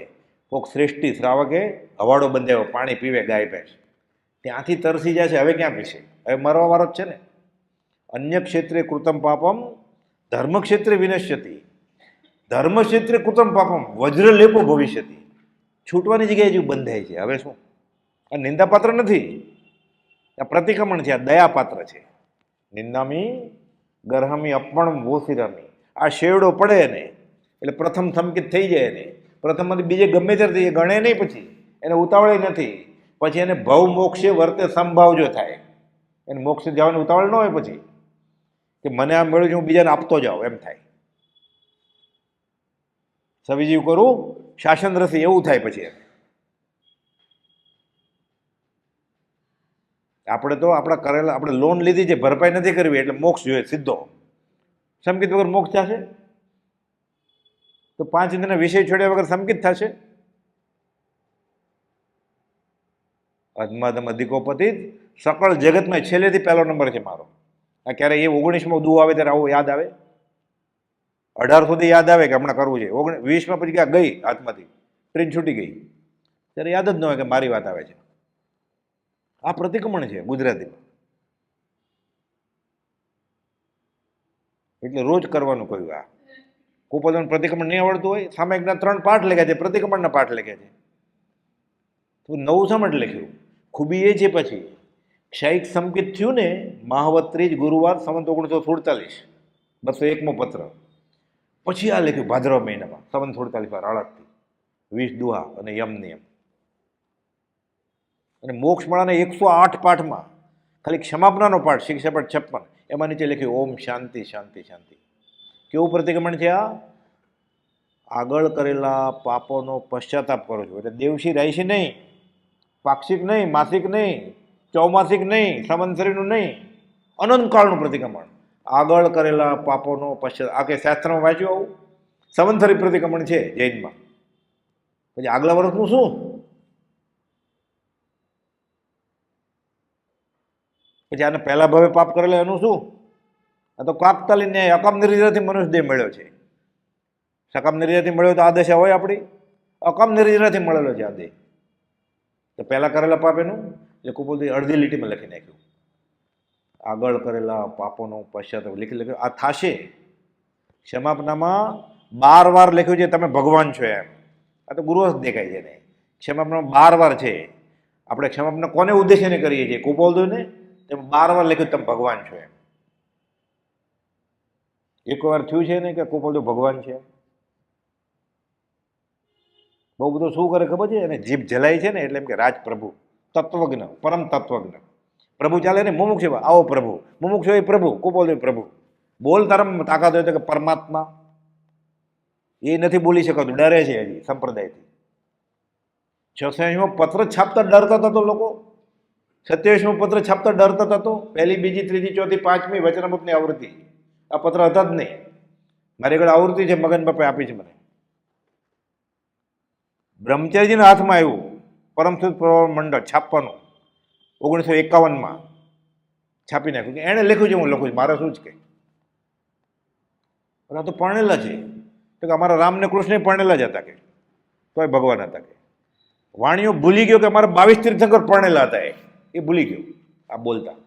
કોઈક શ્રેષ્ઠી શ્રાવકે હવાડો બંધાવ્યો, પાણી પીવે ગાય ભેંસ, ત્યાંથી તરસી જાય છે, હવે ક્યાં પીશે? હવે મરવા વાળો જ છે ને. અન્ય ક્ષેત્રે કૃતમ પાપમ ધર્મ ક્ષેત્રે વિનશ્યતિ, ધર્મ ક્ષેત્રે કૃતમ પાપમ વજ્રલેપો ભવિષ્યતિ. છૂટવાની જગ્યાએ જ બંધાય છે. હવે શું? આ નિંદાપાત્ર નથી, આ પ્રતિક્રમણ છે, આ દયાપાત્ર છે. નિંદામી ગરહમી અપણ વોસિરામી. આ શેવડો પડે ને એટલે પ્રથમ થમકીત થઈ જાય ને, પ્રથમમાંથી બીજે ગમે ત્યારે એ ગણે નહીં, પછી એને ઉતાવળે નથી, પછી એને ભવ મોક્ષે વર્તે સંભાવ જો થાય, એને મોક્ષે જવાની ઉતાવળ ન હોય પછી કે મને આ મળ્યું છે હું બીજાને આપતો જાઉં એમ થાય. સવિજીવ કરું શાસન રસી એવું થાય પછી. આપણે તો આપણા કરેલા, આપણે લોન લીધી છે, ભરપાઈ નથી કરવી એટલે મોક્ષ જોઈએ સીધો. સમકિત વગર મોક્ષ થશે? તો 5 ઇન્દ્રિયના વિષય છોડ્યા વગર સમકિત થશે? અધમાધમ અધિકોપતિત સકળ જગતમાં છેલ્લેથી પહેલો નંબર છે મારો. આ ક્યારે એ 19માં દુઃ આવે ત્યારે આવું યાદ આવે? 18 સુધી યાદ આવે કે હમણાં કરવું છે, 20માં પછી ક્યાં ગઈ હાથમાંથી, ટ્રેન છૂટી ગઈ, ત્યારે યાદ જ ન હોય કે મારી વાત આવે છે. આ પ્રતિક્રમણ છે ગુજરાતીમાં. એટલે રોજ કરવાનું કહ્યું. આ કુપોદન પ્રતિક્રમણ નહીં આવડતું હોય, સામાયિકના 3 પાઠ લખ્યા છે, પ્રતિક્રમણના પાઠ લખ્યા છે, તો 9 શા માટે લખ્યું? ખૂબી એ છે પછી ક્ષયિક સંકિત થયું ને મહાવત ત્રીજ ગુરુવાર સંવત 1947, 201મો પત્ર, પછી આ લખ્યું ભાદરવા મહિનામાં સંવત 47 અળગથી 20 દુહા અને યમ નિયમ. અને મોક્ષમાળાના 108 પાઠમાં ખાલી ક્ષમાપનાનો પાઠ શિક્ષાપઠ 56 એમાં નીચે લખ્યું ઓમ શાંતિ શાંતિ શાંતિ. કેવું પ્રતિક્રમણ છે આ? આગળ કરેલા પાપોનો પશ્ચાતાપ કરો છો. એટલે દેવશી રાયશી નહીં, પાક્ષિક નહીં, માસિક નહીં, ચૌમાસિક નહીં, સંવત્સરીનું નહીં, અનંતકાળનું પ્રતિક્રમણ. આગળ કરેલા પાપોનો પશ્ચાતાપ. આ કે શાસ્ત્રમાં વાંચ્યું આવું? સંવત્સરી પ્રતિક્રમણ છે જૈનમાં. પછી આગલા વર્ષનું શું? પછી આને પહેલા ભાવે પાપ કરેલા એનું શું? આ તો કાકતાલી ન્યાય અકામ નિર્જરાથી મનુષ્ય દેહ મળ્યો છે. સકામ નિર્જરાથી મળ્યો તો આ દશા હોય આપણી? અકામ નિર્જરાથી મળેલો છે આ દેહ. તો પહેલા કરેલા પાપ એનું એટલે કુપોલજી અડધી લીટીમાં લખી નાખ્યું. આગળ કરેલા પાપોનો પશ્ચાતાપ લખ્યું. આ થાશે. ક્ષમાપનામાં 12 વાર લખ્યું છે તમે ભગવાન છો એમ. આ તો ગુરુવશ દેખાય છે ને. ક્ષમાપનામાં 12 વાર છે. આપણે ક્ષમાપના કોને ઉદ્દેશીને કરીએ છીએ? કુપોલજીને. તેમાં 12 વાર લખ્યું તમે ભગવાન છો એમ. એક વાર થયું છે ને કે કુપોલજી ભગવાન છે? બહુ બધું શું કરે ખબર છે? અને જીભ જલાય છે ને એટલે એમ કે રાજપ્રભુ, તત્વજ્ઞ, પરમ તત્વજ્ઞ. પ્રભુ ચાલે ને મુમુક્ષ આવો પ્રભુ, મુમુક્ષ હોય પ્રભુ, કુપોલજી પ્રભુ. બોલ તારમ તાકાત હોય તો કે પરમાત્મા. એ નથી બોલી શકાતું, ડરે છે હજી સંપ્રદાયથી. 86મો પત્ર છાપતા ડરતા હતા તો લોકો. 27મો પત્ર છાપતા ડરતા હતા તો. 1લી, 2જી, 3જી, 4થી, 5મી વચનામૃતની આવૃત્તિ. આ પત્ર હતા જ નહીં. મારી આગળ આવૃત્તિ છે, મગન બાપે આપી છે મને. બ્રહ્મચારીજીના હાથમાં આવ્યું પરમસુદ પ્રવર્તન મંડળ છાપવાનું 1951માં છાપી નાખ્યું. કે એણે લખ્યું છે, હું લખું છું, મારે શું જ કે. આ તો પરણેલા છે. તો કે અમારા રામને કૃષ્ણ પરણેલા જ હતા કે તોય ભગવાન હતા કે. વાણીઓ ભૂલી ગયો કે અમારા 22 તીર્થંકર પરણેલા હતા. એ ભૂલી ગયો આ બોલતા.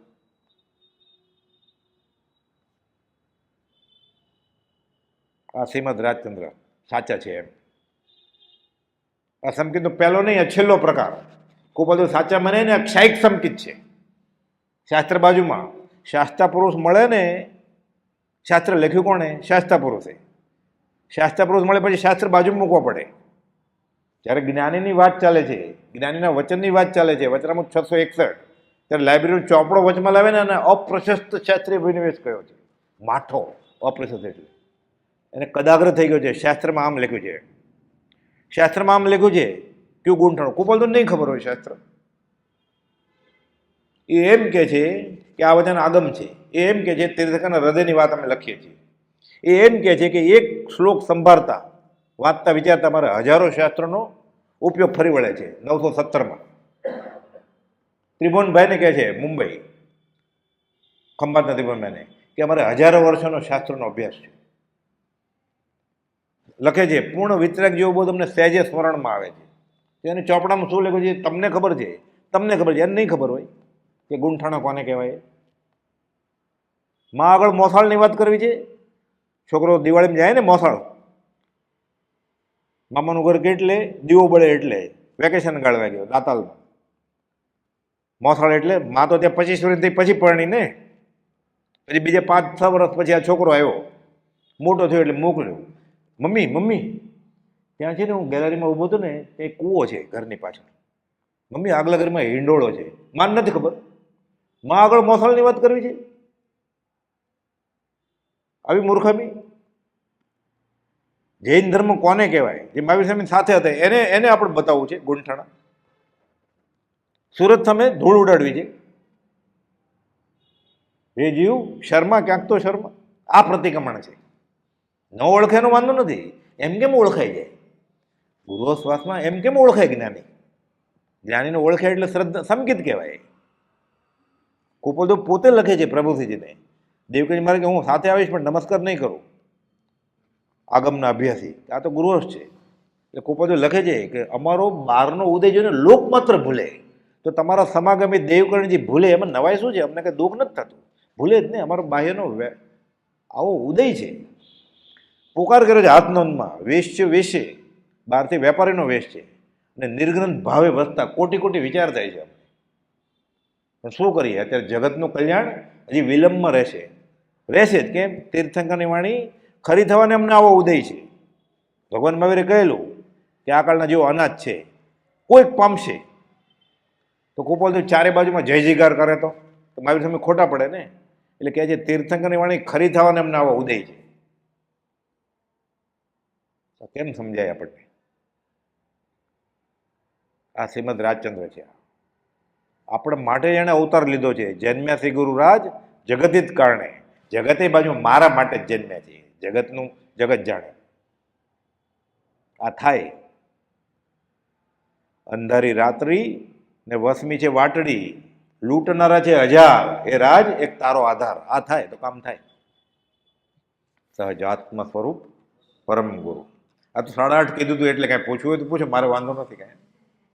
આ શ્રીમદ રાજચંદ્ર સાચા છે એમ. આ સંકિતનો પહેલો નહીં, આ છેલ્લો પ્રકાર. ખૂબ બધું સાચા મને ને આ ક્ષયિક સંકિત છે. શાસ્ત્ર બાજુમાં શાસ્ત્રા પુરુષ મળે ને, શાસ્ત્ર લખ્યું કોણે? શાસ્ત્રા પુરુષે. શાસ્ત્રા પુરુષ મળે પછી શાસ્ત્ર બાજુમાં મૂકવો પડે. જ્યારે જ્ઞાનીની વાત ચાલે છે, જ્ઞાનીના વચનની વાત ચાલે છે, વચનામૃત 661, ત્યારે લાઇબ્રેરીનો ચોપડો વચમાં લાવે ને, અને અપ્રશસ્ત શાસ્ત્રીય અભિનિવેશ કયો છે. માઠો અપ્રશસ્ત એટલે એને કદાગ્ર થઈ ગયો છે. શાસ્ત્રમાં આમ લખ્યું છે, શાસ્ત્રમાં આમ લખ્યું છે. કયું ગુંઠણ? કુપોલ તો નહીં ખબર હોય શાસ્ત્ર. એ એમ કે છે કે આ વચન આગમ છે. એ એમ કે છે તીર્થંકરના હૃદયની વાત અમે લખીએ છીએ. એ એમ કે છે કે એક શ્લોક સંભાળતા વાંચતા વિચારતા મારે હજારો શાસ્ત્રોનો ઉપયોગ ફરી વળે છે. 917માં ત્રિભુવનભાઈને કહે છે, મુંબઈ ખંભાતના ત્રિભુવનભાઈને, કે અમારે હજારો વર્ષોનો શાસ્ત્રોનો અભ્યાસ છે. લખે છે પૂર્ણ વિતરાગ જેવો બહુ તમને સહેજે સ્મરણમાં આવે છે. એને ચોપડામાં શું લખ્યું છે તમને ખબર છે? તમને ખબર છે, એને નહીં ખબર હોય કે ગુંઠાણા કોને કહેવાય. માં આગળ મોસાળની વાત કરવી છે. છોકરો દિવાળીમાં જાય ને મોસાળ, મામાનું ઘર કેટલે દીવો બળે એટલે વેકેશન ગાળવા ગયો દાતાલમાં. મોસાળ એટલે માં તો ત્યાં 25 વર્ષથી પછી પરણી ને, પછી બીજે 5-6 વર્ષ પછી આ છોકરો આવ્યો, મોટો થયો એટલે મોકલ્યો. મમ્મી મમ્મી ત્યાં છે ને, હું ગેલેરીમાં ઊભો હતો ને, તે કૂવો છે ઘરની પાછળ. મમ્મી આગલા ઘરમાં હિંડોળો છે. માન નથી ખબર. માં આગળ મોસાળની વાત કરવી છે? આવી મૂર્ખામી. જૈન ધર્મ કોને કહેવાય? જે મહાવીર સ્વામી સાથે હતા એને આપણે બતાવવું છે ગુંઠાણા. સુરત સામે ધૂળ ઉડાડવી છે. એ જીવ શર્મા, ક્યાંક તો શર્મા. આ પ્રતિક્રમણ છે. ન ઓળખે એનો વાંધો નથી, એમ કેમ ઓળખાઈ જાય? ગુરુશ્વાસમાં એમ કેમ ઓળખાય જ્ઞાની? જ્ઞાનીને ઓળખે એટલે શ્રદ્ધા સંકિત કહેવાય. કુપોલ તો પોતે લખે છે પ્રભુજીને, દેવકીજી મારે કે હું સાથે આવીશ પણ નમસ્કાર નહીં કરું, આગમના અભ્યાસી, આ તો ગુરુવશ છે. એટલે કુપોલ લખે છે કે અમારો બહારનો ઉદય જોઈને લોક માત્ર ભૂલે, તો તમારા સમાગમી દેવકર્ણજી ભૂલે એમાં નવાય શું છે? અમને કંઈ દુઃખ નથી થતું, ભૂલે જ નહીં. અમારો બાહ્યનો આવો ઉદય છે. પોકાર કરે છે હાથનોંધમાં, વેશ છે વેશે, બહારથી વેપારીનો વેશ છે, અને નિર્ગ્રંથ ભાવે વસતા કોટી કોટી વિચાર થાય છે. પણ શું કરીએ, અત્યારે જગતનું કલ્યાણ હજી વિલંબમાં રહેશે જ. કેમ? તીર્થંકરની વાણી ખરી થવાને અમને આવો ઉદય છે. ભગવાન મહાવીરે કહેલું કે આ કાળના જેવો અનાજ છે, કોઈક પામશે. તો કુપોલ તો ચારે બાજુમાં જય જયકાર કરે તો મહાવીર સામે ખોટા પડે ને. એટલે કહે છે તીર્થંકરની વાણી ખરી થવાને અમને આવો ઉદય છે. કેમ સમજાય આપણને? આ શ્રીમદ રાજચંદ્ર છે. આપણે માટે એણે અવતાર લીધો છે. જન્મ્યા શ્રી ગુરુરાજ જગતિત કારણે, જગતે બાજુ મારા માટે જ જન્મ્યા છે. જગતનું જગત જાણે. આ થાય. અંધારી રાત્રિ ને વસમી છે વાટડી, લૂંટનારા છે હજાર, એ રાજ એક તારો આધાર. આ થાય તો કામ થાય. સહજાત્મ સ્વરૂપ પરમ ગુરુ. આ તો 8:30 કીધું હતું, એટલે કાંઈ પૂછવું હોય તો પૂછો, મારે વાંધો નથી કાંઈ.